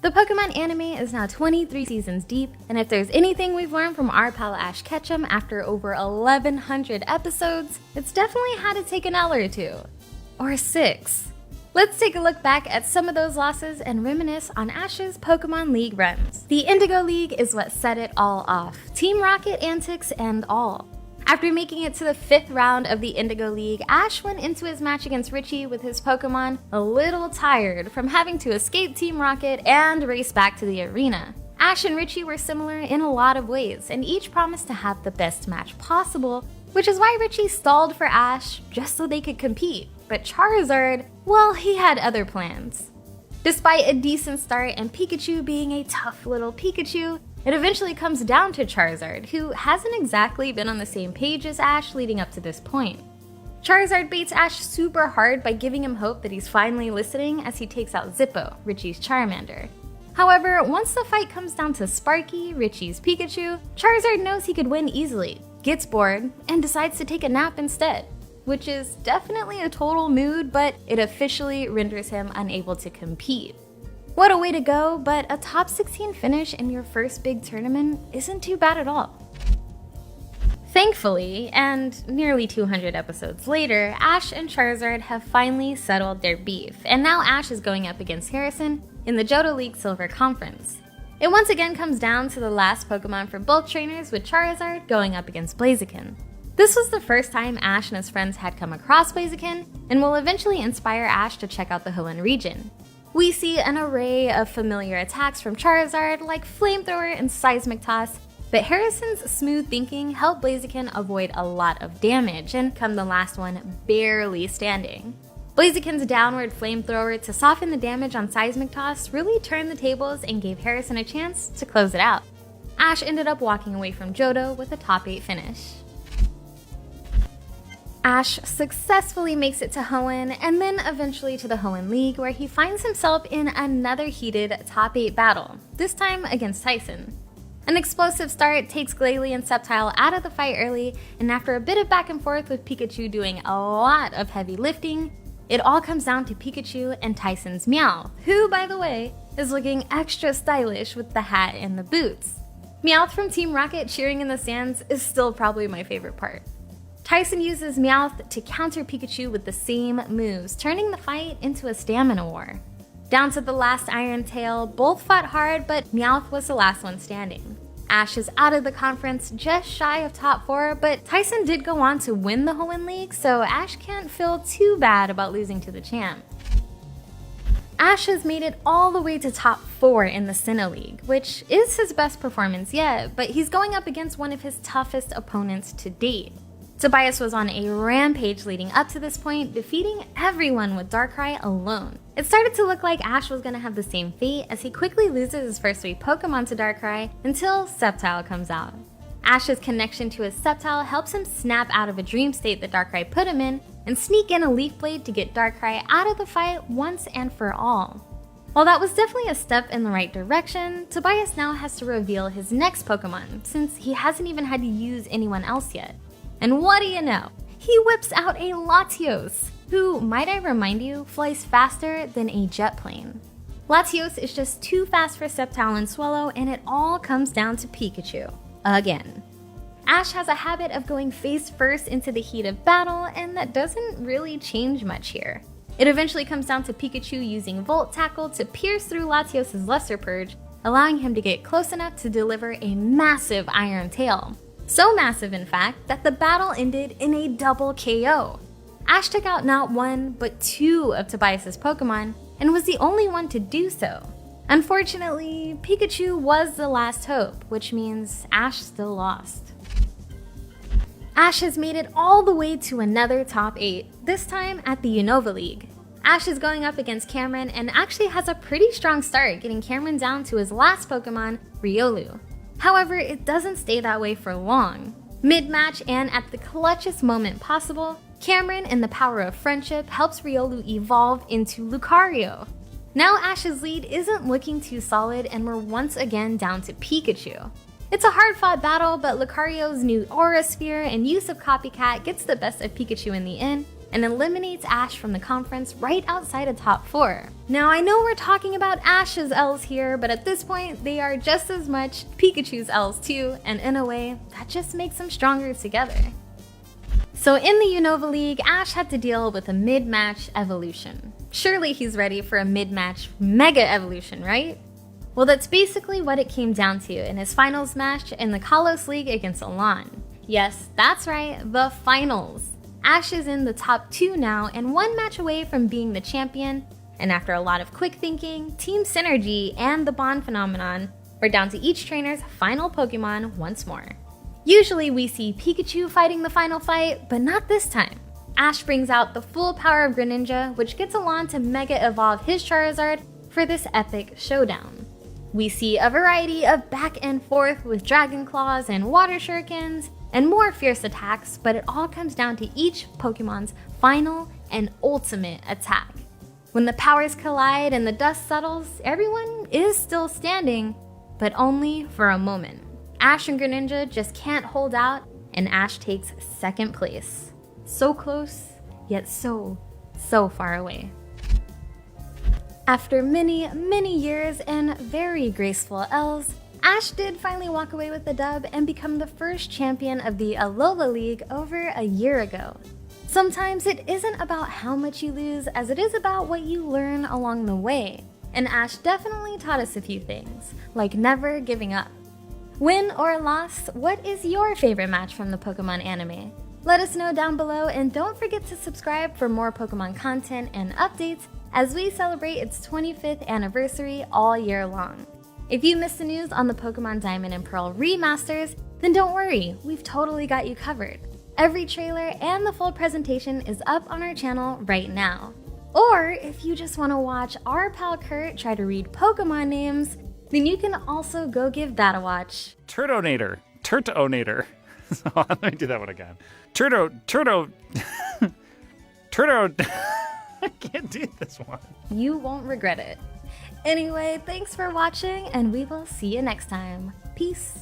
The Pokemon anime is now 23 seasons deep, and if there's anything we've learned from our pal Ash Ketchum after over 1,100 episodes, it's definitely had to take an L or two. Or 6. Let's take a look back at some of those losses and reminisce on Ash's Pokémon League runs. The Indigo League is what set it all off, Team Rocket antics and all. After making it to the 5th round of the Indigo League, Ash went into his match against Richie with his Pokemon a little tired from having to escape Team Rocket and race back to the arena. Ash and Richie were similar in a lot of ways, and each promised to have the best match possible, which is why Richie stalled for Ash just so they could compete. But Charizard, well, he had other plans. Despite a decent start and Pikachu being a tough little Pikachu, it eventually comes down to Charizard, who hasn't exactly been on the same page as Ash leading up to this point. Charizard baits Ash super hard by giving him hope that he's finally listening as he takes out Zippo, Richie's Charmander. However, once the fight comes down to Sparky, Richie's Pikachu, Charizard knows he could win easily, gets bored, and decides to take a nap instead. Which is definitely a total mood, but it officially renders him unable to compete. What a way to go, but a top 16 finish in your first big tournament isn't too bad at all. Thankfully, and nearly 200 episodes later, Ash and Charizard have finally settled their beef, and now Ash is going up against Harrison in the Johto League Silver Conference. It once again comes down to the last Pokemon for both trainers, with Charizard going up against Blaziken. This was the first time Ash and his friends had come across Blaziken, and will eventually inspire Ash to check out the Hoenn region. We see an array of familiar attacks from Charizard, like Flamethrower and Seismic Toss, but Harrison's smooth thinking helped Blaziken avoid a lot of damage and come the last one barely standing. Blaziken's downward Flamethrower to soften the damage on Seismic Toss really turned the tables and gave Harrison a chance to close it out. Ash ended up walking away from Johto with a top 8 finish. Ash successfully makes it to Hoenn, and then eventually to the Hoenn League, where he finds himself in another heated top 8 battle, this time against Tyson. An explosive start takes Glalie and Sceptile out of the fight early, and after a bit of back and forth with Pikachu doing a lot of heavy lifting, it all comes down to Pikachu and Tyson's Meowth, who, by the way, is looking extra stylish with the hat and the boots. Meowth from Team Rocket cheering in the stands is still probably my favorite part. Tyson uses Meowth to counter Pikachu with the same moves, turning the fight into a stamina war. Down to the last Iron Tail, both fought hard, but Meowth was the last one standing. Ash is out of the conference, just shy of top 4, but Tyson did go on to win the Hoenn League, so Ash can't feel too bad about losing to the champ. Ash has made it all the way to top 4 in the Sinnoh League, which is his best performance yet, but he's going up against one of his toughest opponents to date. Tobias was on a rampage leading up to this point, defeating everyone with Darkrai alone. It started to look like Ash was going to have the same fate as he quickly loses his first 3 Pokemon to Darkrai until Sceptile comes out. Ash's connection to his Sceptile helps him snap out of a dream state that Darkrai put him in and sneak in a Leaf Blade to get Darkrai out of the fight once and for all. While that was definitely a step in the right direction, Tobias now has to reveal his next Pokemon since he hasn't even had to use anyone else yet. And what do you know? He whips out a Latios, who, might I remind you, flies faster than a jet plane. Latios is just too fast for Sceptile and Swallow, and it all comes down to Pikachu. Again. Ash has a habit of going face first into the heat of battle, and that doesn't really change much here. It eventually comes down to Pikachu using Volt Tackle to pierce through Latios' Lesser Purge, allowing him to get close enough to deliver a massive Iron Tail. So massive, in fact, that the battle ended in a double KO. Ash took out not 1, but 2 of Tobias' Pokemon, and was the only one to do so. Unfortunately, Pikachu was the last hope, which means Ash still lost. Ash has made it all the way to another top 8, this time at the Unova League. Ash is going up against Cameron and actually has a pretty strong start, getting Cameron down to his last Pokemon, Riolu. However, it doesn't stay that way for long. Mid-match and at the clutchest moment possible, Cameron and the power of friendship helps Riolu evolve into Lucario. Now Ash's lead isn't looking too solid and we're once again down to Pikachu. It's a hard-fought battle, but Lucario's new Aura Sphere and use of Copycat gets the best of Pikachu in the end, and eliminates Ash from the conference right outside of top 4. Now I know we're talking about Ash's L's here, but at this point they are just as much Pikachu's L's too, and in a way, that just makes them stronger together. So in the Unova League, Ash had to deal with a mid-match evolution. Surely he's ready for a mid-match Mega Evolution, right? Well, that's basically what it came down to in his finals match in the Kalos League against Elan. Yes, that's right, the finals. Ash is in the top 2 now and 1 match away from being the champion, and after a lot of quick thinking, team synergy, and the bond phenomenon, we're down to each trainer's final Pokemon once more. Usually we see Pikachu fighting the final fight, but not this time. Ash brings out the full power of Greninja, which gets Elan to Mega Evolve his Charizard for this epic showdown. We see a variety of back and forth with Dragon Claws and Water Shurikens, and more fierce attacks, but it all comes down to each Pokemon's final and ultimate attack. When the powers collide and the dust settles, everyone is still standing, but only for a moment. Ash and Greninja just can't hold out, and Ash takes second place. So close, yet so far away. After many years and very graceful L's, Ash did finally walk away with the dub and become the first champion of the Alola League over a year ago. Sometimes it isn't about how much you lose as it is about what you learn along the way, and Ash definitely taught us a few things, like never giving up. Win or loss, what is your favorite match from the Pokemon anime? Let us know down below, and don't forget to subscribe for more Pokemon content and updates as we celebrate its 25th anniversary all year long. If you missed the news on the Pokemon Diamond and Pearl remasters, then don't worry, we've totally got you covered. Every trailer and the full presentation is up on our channel right now. Or if you just want to watch our pal Kurt try to read Pokemon names, then you can also go give that a watch. Turtonator. So let me do that one again. I can't do this one. You won't regret it. Anyway, thanks for watching, and we will see you next time. Peace.